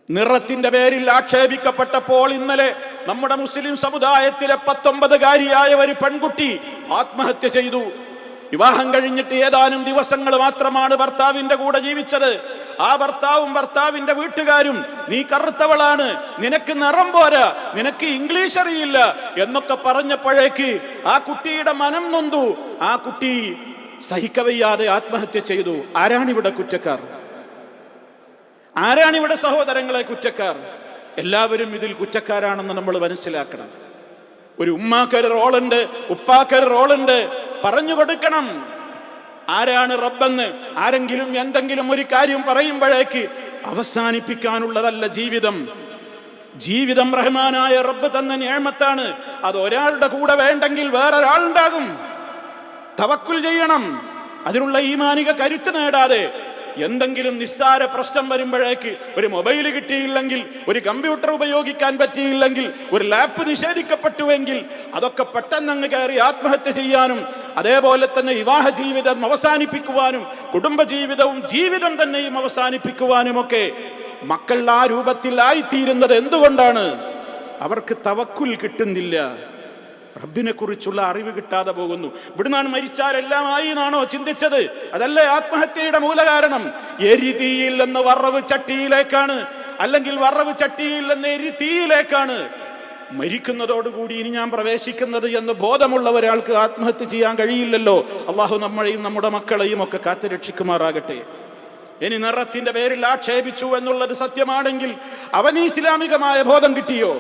നിറത്തിന്റെ പേരിൽ ആക്ഷേപിക്കപ്പെട്ടപ്പോൾ ഇന്നലെ നമ്മുടെ മുസ്ലിം സമുദായത്തിലെ 19-കാരിയായ ഒരു പെൺകുട്ടി ആത്മഹത്യ ചെയ്തു. വിവാഹം കഴിഞ്ഞിട്ട് ഏതാനും ദിവസങ്ങൾ മാത്രമാണ് ഭർത്താവിന്റെ കൂടെ ജീവിച്ചത്. ആ ഭർത്താവും ഭർത്താവിന്റെ വീട്ടുകാരും നീ കറുത്തവളാണ്, നിനക്ക് നിറം പോരാ, നിനക്ക് ഇംഗ്ലീഷ് അറിയില്ല എന്നൊക്കെ പറഞ്ഞപ്പോഴേക്ക് ആ കുട്ടിയുടെ മനം നൊന്തു. ആ കുട്ടി സഹിക്കവയ്യാതെ ആത്മഹത്യ ചെയ്തു. ആരാണിവിടെ കുറ്റക്കാർ? ആരാണിവിടെ സഹോദരങ്ങളെ കുറ്റക്കാർ? എല്ലാവരും ഇതിൽ കുറ്റക്കാരാണെന്ന് നമ്മൾ മനസ്സിലാക്കണം. ഒരു ഉമ്മാക്കൊരു റോളുണ്ട്, ഉപ്പാക്കൊരു റോളുണ്ട്. പറഞ്ഞു കൊടുക്കണം ആരാണ് റബ്ബെന്ന്. ആരെങ്കിലും എന്തെങ്കിലും ഒരു കാര്യം പറയുമ്പോഴേക്ക് അവസാനിപ്പിക്കാനുള്ളതല്ല ജീവിതം. ജീവിതം റഹ്മാനായ റബ്ബ് തന്ന നിഅമത്താണ്. അത് ഒരാളുടെ കൂടെ വേണ്ടെങ്കിൽ വേറൊരാളുണ്ടാകും. തവക്കുൽ ചെയ്യണം. അതിനുള്ള ഈമാനിക കരുത്ത് നേടാതെ എന്തെങ്കിലും നിസ്സാര പ്രശ്നം വരുമ്പോഴേക്ക്, ഒരു മൊബൈൽ കിട്ടിയില്ലെങ്കിൽ, ഒരു കമ്പ്യൂട്ടർ ഉപയോഗിക്കാൻ പറ്റിയില്ലെങ്കിൽ, ഒരു ലാപ്പ് നിഷേധിക്കപ്പെട്ടുവെങ്കിൽ അതൊക്കെ പെട്ടെന്ന് അങ്ങ് കയറി ആത്മഹത്യ ചെയ്യാനും അതേപോലെ തന്നെ വിവാഹ ജീവിതം അവസാനിപ്പിക്കുവാനും കുടുംബജീവിതവും ജീവിതം തന്നെയും അവസാനിപ്പിക്കുവാനുമൊക്കെ മക്കൾ ആ രൂപത്തിലായിത്തീരുന്നത് എന്തുകൊണ്ടാണ്? അവർക്ക് തവക്കുൽ കിട്ടുന്നില്ല. റബ്ബിനെ കുറിച്ചുള്ള അറിവ് കിട്ടാതെ പോകുന്നു. ഇവിടുന്നാണ് മരിച്ചാരെല്ലാം ആയി എന്നാണോ ചിന്തിച്ചത്? അതല്ലേ ആത്മഹത്യയുടെ മൂലകാരണം. എരിതീയിൽ നിന്ന് വറവ് ചട്ടിയിലേക്കാണ്, അല്ലെങ്കിൽ വറവ് ചട്ടിയിൽ നിന്ന് എരിതീയിലേക്കാണ്. മരിക്കുന്നതോടുകൂടി ഇനി ഞാൻ പ്രവേശിക്കുന്നത് എന്ന് ബോധമുള്ള ഒരാൾക്ക് ആത്മഹത്യ ചെയ്യാൻ കഴിയില്ലല്ലോ. അള്ളാഹു നമ്മളെയും നമ്മുടെ മക്കളെയും ഒക്കെ കാത്തു രക്ഷിക്കുമാറാകട്ടെ. ഇനി നിറത്തിന്റെ പേരിൽ ആക്ഷേപിച്ചു എന്നുള്ളത് സത്യമാണെങ്കിൽ അവന് ഇസ്ലാമികമായ ബോധം കിട്ടിയോ?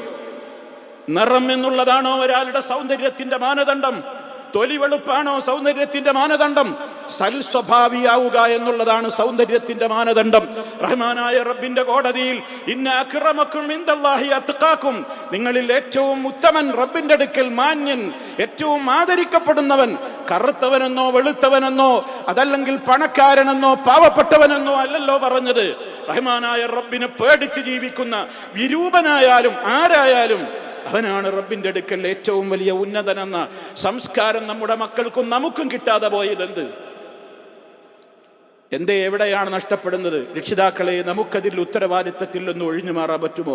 നിറം എന്നുള്ളതാണോ ഒരാളുടെ സൗന്ദര്യത്തിന്റെ മാനദണ്ഡം? തൊലി വെളുപ്പാണോ സൗന്ദര്യത്തിന്റെ മാനദണ്ഡം? സൽസ്വഭാവിയാവുക എന്നുള്ളതാണ് സൗന്ദര്യത്തിന്റെ മാനദണ്ഡം. റഹ്മാനായ റബ്ബിന്റെ കോടതിയിൽ ഇന്ന അക്രമക്കും ഇൻദല്ലാഹി അത്ഖാക്കും, നിങ്ങളിൽ ഏറ്റവും ഉത്തമൻ, റബ്ബിന്റെ അടുക്കൽ മാന്യൻ, ഏറ്റവും ആദരിക്കപ്പെടുന്നവൻ കറുത്തവനെന്നോ വെളുത്തവനെന്നോ അതല്ലെങ്കിൽ പണക്കാരനെന്നോ പാവപ്പെട്ടവനെന്നോ അല്ലല്ലോ പറഞ്ഞത്. റഹ്മാനായ റബ്ബിനെ പേടിച്ച് ജീവിക്കുന്ന വിരൂപനായാലും ആരായാലും അവനാണ് റബ്ബിന്റെ അടുക്കൽ ഏറ്റവും വലിയ ഉന്നതനെന്ന സംസ്കാരം നമ്മുടെ മക്കൾക്കും നമുക്കും കിട്ടാതെ പോയതെന്ത്? എവിടെയാണ് നഷ്ടപ്പെടുന്നത്? രക്ഷിതാക്കളെ, നമുക്കതിൽ ഉത്തരവാദിത്തത്തിൽ ഒന്ന് ഒഴിഞ്ഞു മാറാൻ പറ്റുമോ?